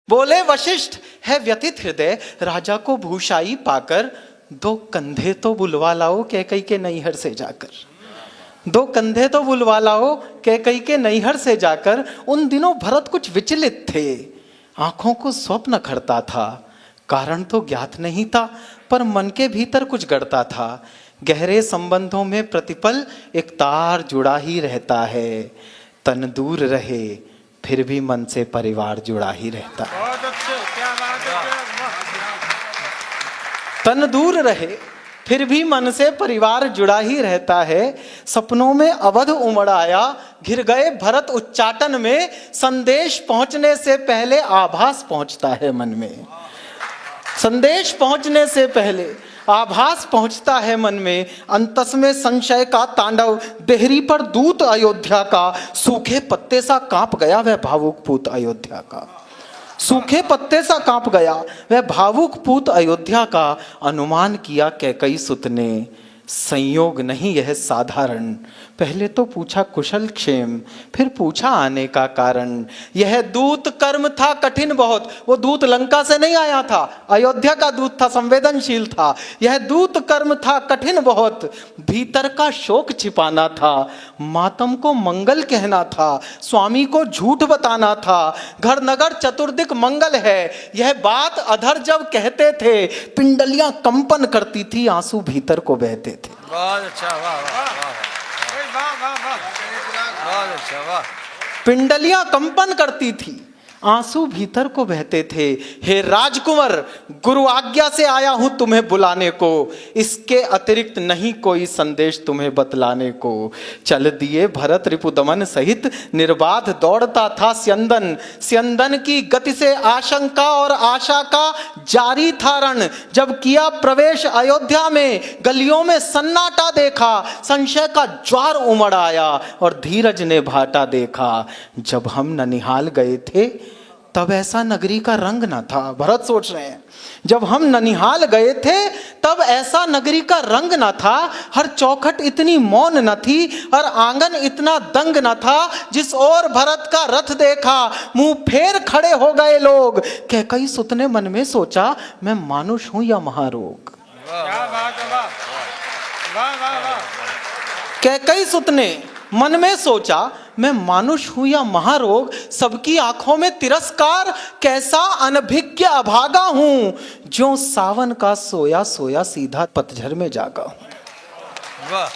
बोले वशिष्ठ है व्यथित हृदय, राजा को भूषाई पाकर, दो कंधे तो बुलवा लाओ कैकई के नैहर से जाकर। दो कंधे तो बुलवा लाओ कैकई के नैहर से जाकर। उन दिनों भरत कुछ विचलित थे, आंखों को स्वप्न खड़ता था। कारण तो ज्ञात नहीं था, पर मन के भीतर कुछ गड़ता था। गहरे संबंधों में प्रतिपल एक तार जुड़ा ही रहता है। तन दूर रहे फिर भी मन से परिवार जुड़ा ही रहता है। बहुत अच्छे, क्या बात है। तन दूर रहे फिर भी मन से परिवार जुड़ा ही रहता है। सपनों में अवध उमड़ आया, घिर गए भरत उच्चाटन में। संदेश पहुंचने से पहले आभास पहुंचता है मन में। संदेश पहुंचने से पहले आभास पहुंचता है मन में। अंतस में संशय का तांडव, देहरी पर दूत अयोध्या का। सूखे पत्ते सा कांप गया वह भावुक पूत अयोध्या का। सूखे पत्ते सा कांप गया वह भावुक पूत अयोध्या का। अनुमान किया कैकई सुत ने, संयोग नहीं यह साधारण। पहले तो पूछा कुशल क्षेम, फिर पूछा आने का कारण। यह दूत कर्म था कठिन बहुत। वो दूत लंका से नहीं आया था, अयोध्या का दूत था, संवेदनशील था। यह दूत कर्म था कठिन बहुत। भीतर का शोक छिपाना था, मातम को मंगल कहना था, स्वामी को झूठ बताना था। घर नगर चतुर्दिक मंगल है, यह बात अधर जब कहते थे। पिंडलियां कंपन करती थी, आंसू भीतर को बहते थे। बहुत अच्छा, वाह वाह वाह वाह वाह, बहुत अच्छा, वाह। पिंडलियां कंपन करती थी, आंसू भीतर को बहते थे। हे राजकुंवर, गुरु आज्ञा से आया हूं तुम्हें बुलाने को। इसके अतिरिक्त नहीं कोई संदेश तुम्हें बतलाने को। चल दिए भरत रिपुदमन सहित, निर्बाध दौड़ता था स्यंदन। स्यंदन की गति से आशंका और आशा का जारी था रण। जब किया प्रवेश अयोध्या में, गलियों में सन्नाटा देखा। संशय का ज्वार उमड़ आया और धीरज ने भाटा देखा। जब हम ननिहाल गए थे तब ऐसा नगरी का रंग न था। भरत सोच रहे हैं, जब हम ननिहाल गए थे तब ऐसा नगरी का रंग न था। हर चौखट इतनी मौन न थी और आंगन इतना दंग न था। जिस ओर भरत का रथ देखा, मुंह फेर खड़े हो गए लोग। कैकई सुत ने मन में सोचा, मैं मानुष हूं या महारोग। क्या बात है, वाह वाह वाह वाह। कैकई सुत ने मन में सोचा, मैं मानुष हूं या महारोग। सबकी आंखों में तिरस्कार, कैसा अनभिज्ञ अभागा हूं। जो सावन का सोया सोया सीधा पतझड़ में जागा हूं। वाह,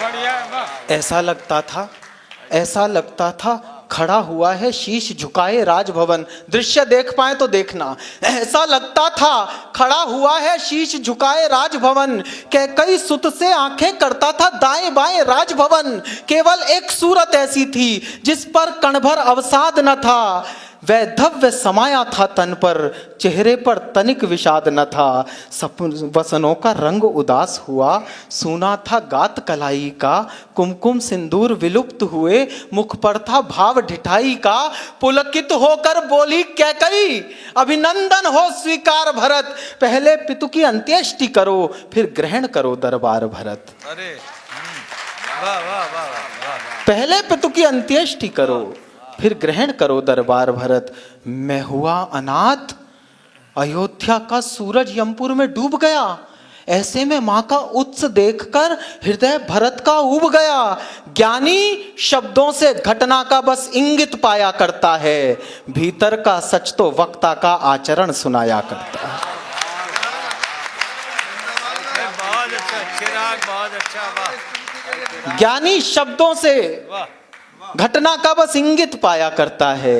बढ़िया, वाह। ऐसा लगता था खड़ा हुआ है शीश झुकाए राजभवन। दृश्य देख पाए तो देखना। ऐसा लगता था खड़ा हुआ है शीश झुकाए राजभवन। कैकई सुत से आंखें करता था दाएं बाएं राजभवन। केवल एक सूरत ऐसी थी जिस पर कणभर अवसाद न था। वैधव्य समाया था तन पर, चेहरे पर तनिक विषाद न था। वसनों का रंग उदास हुआ, सुना था गात कलाई का। कुमकुम सिंदूर विलुप्त हुए, मुख पर था भाव ढिठाई का। पुलकित होकर बोली कैकई, अभिनंदन हो स्वीकार भरत। पहले पितु की अंत्येष्टि करो, फिर ग्रहण करो दरबार भरत। अरे वाह वाह वाह वाह। पहले पितु की अंत्येष्टि करो, फिर ग्रहण करो दरबार भरत। मैं हुआ अनाथ, अयोध्या का सूरज यमपुर में डूब गया। ऐसे में मां का उत्स देखकर हृदय भरत का उब गया। ज्ञानी शब्दों से घटना का बस इंगित पाया करता है, भीतर का सच तो वक्ता का आचरण सुनाया करता है। बहुत अच्छा चिराग, बहुत अच्छा, वाह। ज्ञानी शब्दों से वाह, घटना का बस इंगित पाया करता है,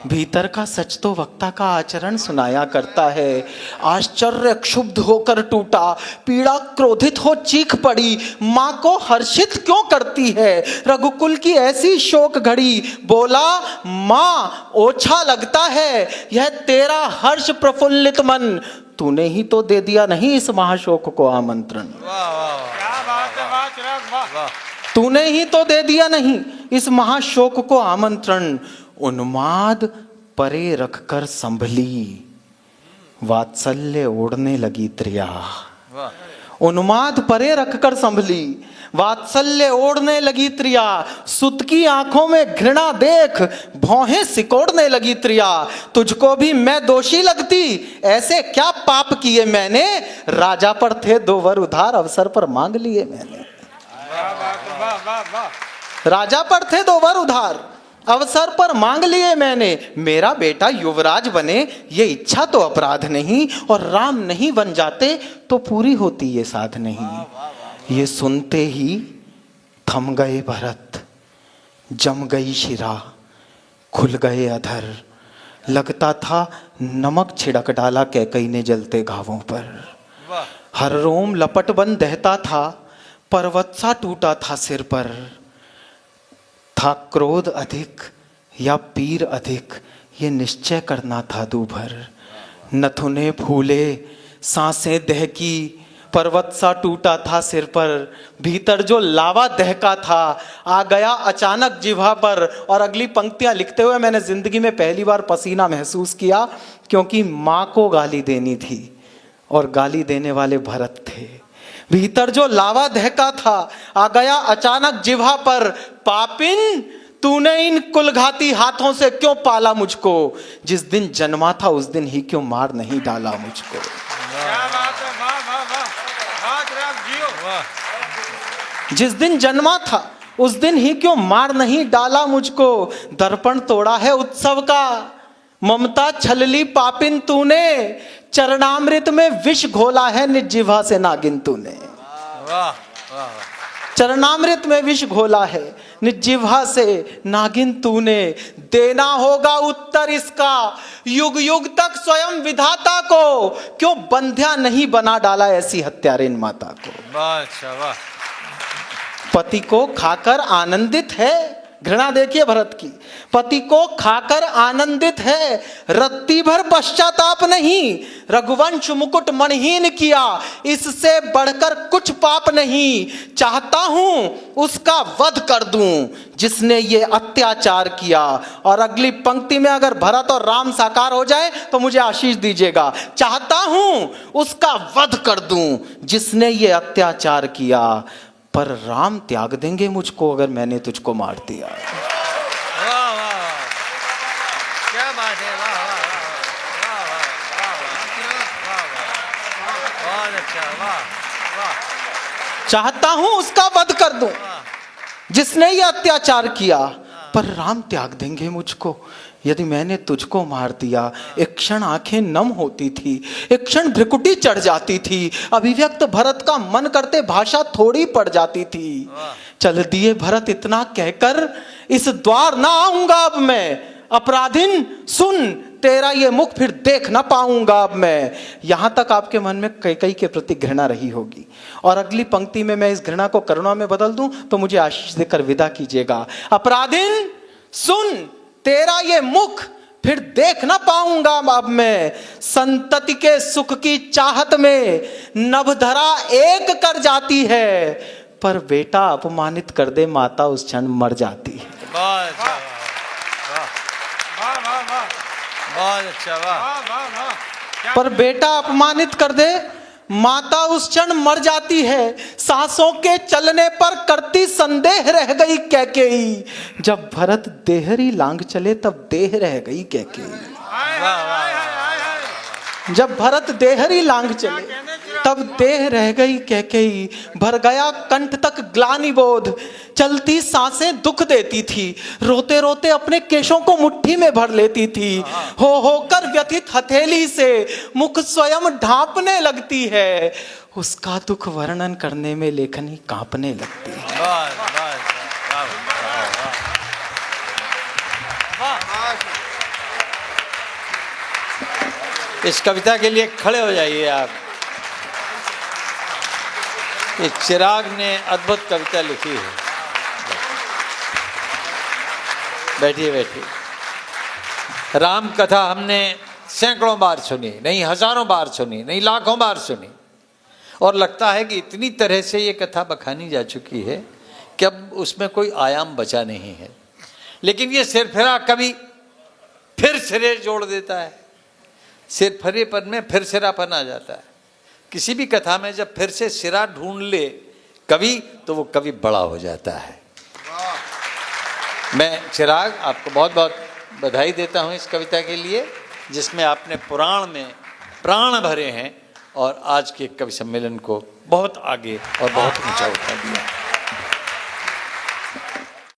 भीतर का सच तो वक्ता का आचरण सुनाया करता है। आश्चर्य क्षुब्ध होकर टूटा, पीड़ा क्रोधित हो चीख पड़ी। माँ को हर्षित क्यों करती है रघुकुल की ऐसी शोक घड़ी। बोला, माँ ओछा लगता है यह तेरा हर्ष प्रफुल्लित मन। तूने ही तो दे दिया नहीं इस महाशोक को आमंत्रण। वाह वाह, क्या बात है, वाह चिराग, वाह। तूने ही तो दे दिया नहीं इस महाशोक को आमंत्रण। उन्माद परे रखकर संभली, वात्सल्य ओढ़ने लगी त्रिया। वाह। उन्माद परे रखकर संभली, वात्सल्य ओढ़ने लगी त्रिया, सुत की आंखों में घृणा देख भौहें सिकोड़ने लगी त्रिया। तुझको भी मैं दोषी लगती, ऐसे क्या पाप किए मैंने, राजा पर थे 2 वर उधार, अवसर पर मांग लिए मैंने। वाह वाह वाह वाह वाह। राजा पर थे 2 वर उधार, अवसर पर मांग लिए मैंने, मेरा बेटा युवराज बने ये इच्छा तो अपराध नहीं, और राम नहीं बन जाते तो पूरी होती ये साध नहीं। ये सुनते ही थम गए भरत, जम गई शिरा, खुल गए अधर, लगता था नमक छिड़क डाला कैकई ने जलते घावों पर। हर रोम लपट बन दहता था, पर्वत सा टूटा था सिर पर। था क्रोध अधिक या पीर अधिक, ये निश्चय करना था दूभर। नथुने फूले, सांसें दहकी, पर्वत सा टूटा था सिर पर। भीतर जो लावा दहका था आ गया अचानक जिह्वा पर। और अगली पंक्तियां लिखते हुए मैंने जिंदगी में पहली बार पसीना महसूस किया, क्योंकि माँ को गाली देनी थी और गाली देने वाले भरत थे। भीतर जो लावा दहका था आ गया अचानक जिह्वा पर। पापिन, तूने इन कुलघाती हाथों से क्यों पाला मुझको, जिस दिन जन्मा था उस दिन ही क्यों मार नहीं डाला मुझको। क्या बात है, वाह वाह वाह, आज राम जियो वाह। जिस दिन जन्मा था उस दिन ही क्यों मार नहीं डाला मुझको। दर्पण तोड़ा है उत्सव का, ममता छलली पापिन तूने, चरणामृत में विष घोला है निज जिह्वा से नागिन तूने। वाह वाह। चरणामृत में विष घोला है निज जिह्वा से नागिन तूने। देना होगा उत्तर इसका युग युग तक स्वयं विधाता को, क्यों बंध्या नहीं बना डाला ऐसी हत्यारिन माता को। वाह अच्छा वाह। पति को खाकर आनंदित है, घृणा देखिए भरत की, पति को खाकर आनंदित है, रत्ती भर पश्चाताप नहीं, रघुवंश मुकुट मणहीन किया, इससे बढ़कर कुछ पाप नहीं। चाहता हूं उसका वध कर दूं जिसने ये अत्याचार किया। और अगली पंक्ति में अगर भरत और राम साकार हो जाए तो मुझे आशीष दीजिएगा। चाहता हूं उसका वध कर दूं जिसने ये अत्याचार किया, पर राम त्याग देंगे मुझको अगर मैंने तुझको मार दिया। वाह वाह, क्या बात है, वाह वाह वाह वाह वाह वाह, बहुत अच्छा, वाह वाह। चाहता हूं उसका वध कर दूं जिसने ये अत्याचार किया, पर राम त्याग देंगे मुझको यदि मैंने तुझको मार दिया। एक क्षण आंखें नम होती थी, एक क्षण भ्रिकुटी चढ़ जाती थी, अभिव्यक्त भरत का मन करते भाषा थोड़ी पड़ जाती थी। चल दिए भरत इतना कहकर, इस द्वार ना आऊंगा अब मैं, अपराधिन सुन तेरा ये मुख फिर देख ना पाऊंगा अब मैं। यहां तक आपके मन में कैकेयी के प्रति घृणा रही होगी, और अगली पंक्ति में मैं इस घृणा को करुणा में बदल दूं तो मुझे आशीष देकर विदा कीजिएगा। अपराधिन सुन तेरा ये मुख फिर देख ना पाऊंगा अब मैं, संतति के सुख की चाहत में नभधरा एक कर जाती है, पर बेटा अपमानित कर दे माता उस क्षण मर जाती है। बहुत अच्छा, वाह वाह वाह, बहुत अच्छा, वाह। पर बेटा अपमानित कर दे माता उस क्षण मर जाती है। सांसों के चलने पर करती संदेह रह गई कैकेयी, जब भरत देहरी लांग चले तब देह रह गई कैकेयी। जब भरत देहरी लांग चले तब देह रह गई कैकेयी। भर गया कंठ तक ग्लानि बोध, चलती सांसें दुख देती थी, रोते रोते अपने केशों को मुट्ठी में भर लेती थी। होकर व्यथित हथेली से मुख स्वयं ढांपने लगती है, उसका दुख वर्णन करने में लेखनी कांपने लगती है। इस कविता के लिए खड़े हो जाइए आप। ये चिराग ने अद्भुत कविता लिखी है। बैठिए बैठिए। राम कथा हमने सैकड़ों बार सुनी, नहीं हजारों बार सुनी, नहीं लाखों बार सुनी, और लगता है कि इतनी तरह से ये कथा बखानी जा चुकी है कि अब उसमें कोई आयाम बचा नहीं है। लेकिन ये सिरफिरा कभी फिर सिरे जोड़ देता है, सिरफरेपन में फिर सिरापन आ जाता है। किसी भी कथा में जब फिर से सिरा ढूंढ ले कवि, तो वो कवि बड़ा हो जाता है। मैं चिराग आपको बहुत बहुत बधाई देता हूँ इस कविता के लिए, जिसमें आपने पुराण में प्राण भरे हैं और आज के कवि सम्मेलन को बहुत आगे और बहुत ऊंचा उठा दिया।